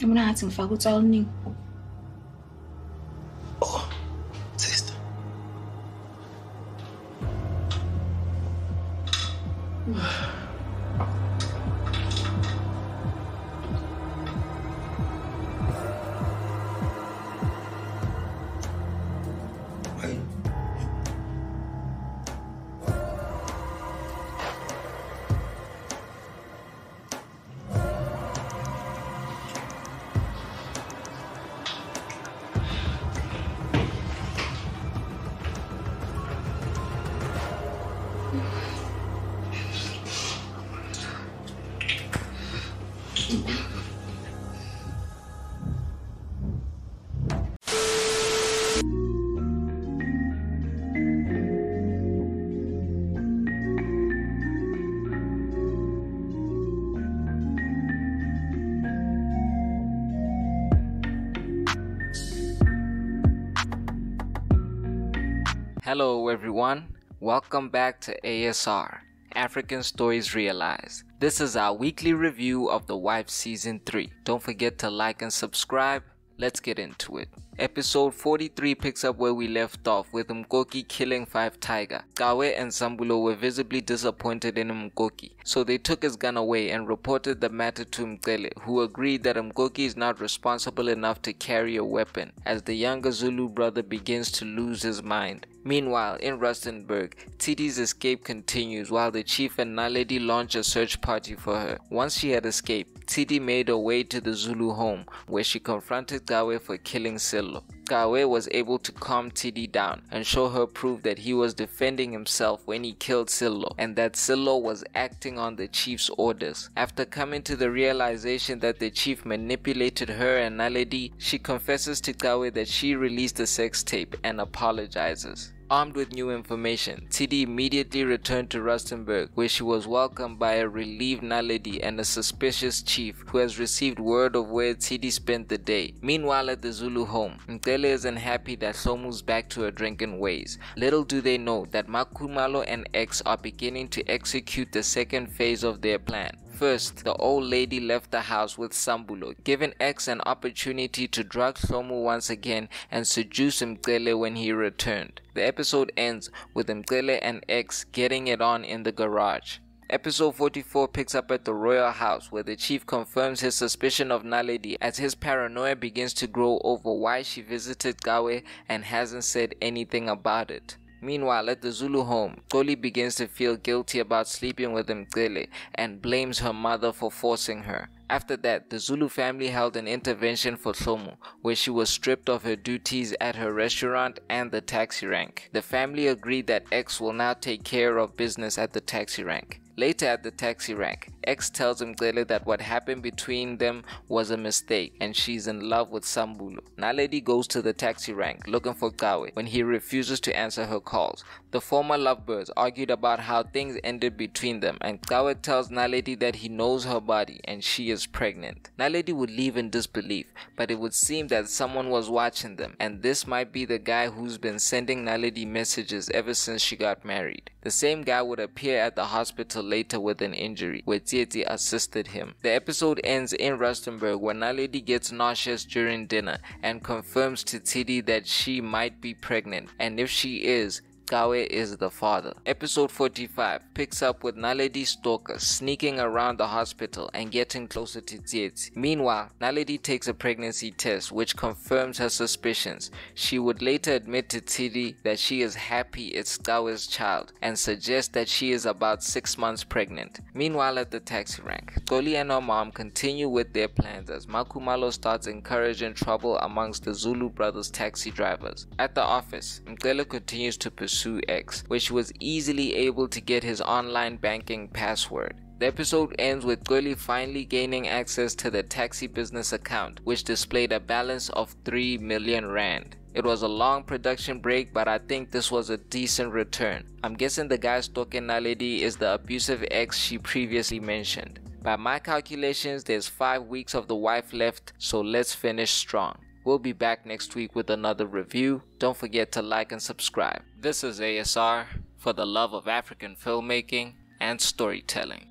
I'm gonna have to focus on you. Oh, sister. Hello everyone, welcome back to ASR, African Stories Realized. This is our weekly review of The Wife Season 3. Don't forget to like and subscribe. Let's get into it. Episode 43 picks up where we left off with Mkoki killing 5 Tiger. Kawe and Sambulo were visibly disappointed in Mkoki, so they took his gun away and reported the matter to Mqele, who agreed that Mkoki is not responsible enough to carry a weapon, as the younger Zulu brother begins to lose his mind. Meanwhile, in Rustenburg, Tidi's escape continues while the chief and Naledi launch a search party for her. Once she had escaped, Tidi made her way to the Zulu home, where she confronted Kawe for killing Silo. Kawe was able to calm Tidi down and show her proof that he was defending himself when he killed Silo, and that Silo was acting on the chief's orders. After coming to the realization that the chief manipulated her and Naledi, she confesses to Kawe that she released the sex tape and apologizes. Armed with new information, Tidi immediately returned to Rustenburg, where she was welcomed by a relieved Naledi and a suspicious chief who has received word of where Tidi spent the day. Meanwhile, at the Zulu home, Mqele isn't happy that Hlomu's back to her drinking ways. Little do they know that Makumalo and X are beginning to execute the second phase of their plan. First, the old lady left the house with Sambulo, giving X an opportunity to drug Hlomu once again and seduce Mqele when he returned. The episode ends with Mqele and X getting it on in the garage. Episode 44 picks up at the royal house, where the chief confirms his suspicion of Naledi as his paranoia begins to grow over why she visited Kawe and hasn't said anything about it. Meanwhile, at the Zulu home, Xoli begins to feel guilty about sleeping with Mqele and blames her mother for forcing her. After that, the Zulu family held an intervention for Hlomu, where she was stripped of her duties at her restaurant and the taxi rank. The family agreed that X will now take care of business at the taxi rank. Later at the taxi rank, X tells Mqele that what happened between them was a mistake and she's in love with Sambulo. Naledi goes to the taxi rank looking for Kawe when he refuses to answer her calls. The former lovebirds argued about how things ended between them, and Kawe tells Naledi that he knows her body and she is pregnant. Naledi would leave in disbelief, but it would seem that someone was watching them, and this might be the guy who's been sending Naledi messages ever since she got married. The same guy would appear at the hospital later with an injury, where Tieti assisted him. The episode ends in Rustenburg, where Naledi gets nauseous during dinner and confirms to Tidi that she might be pregnant, and if she is, Kawe is the father. Episode 45 picks up with Naledi's stalker sneaking around the hospital and getting closer to Tsietsi. Meanwhile, Naledi takes a pregnancy test which confirms her suspicions. She would later admit to Tidi that she is happy it's Kawe's child and suggests that she is about 6 months pregnant. Meanwhile, at the taxi rank, Xoli and her mom continue with their plans as Makumalo starts encouraging trouble amongst the Zulu brothers' taxi drivers. At the office, Mqele continues to pursue X, which was easily able to get his online banking password. The episode ends with Xoli finally gaining access to the taxi business account, which displayed a balance of 3 million rand. It was a long production break, but I think this was a decent return. I'm guessing the guy stalking Naledi is the abusive ex she previously mentioned. By my calculations, there's 5 weeks of The Wife left, so let's finish strong. We'll be back next week with another review. Don't forget to like and subscribe. This is ASR, for the love of African filmmaking and storytelling.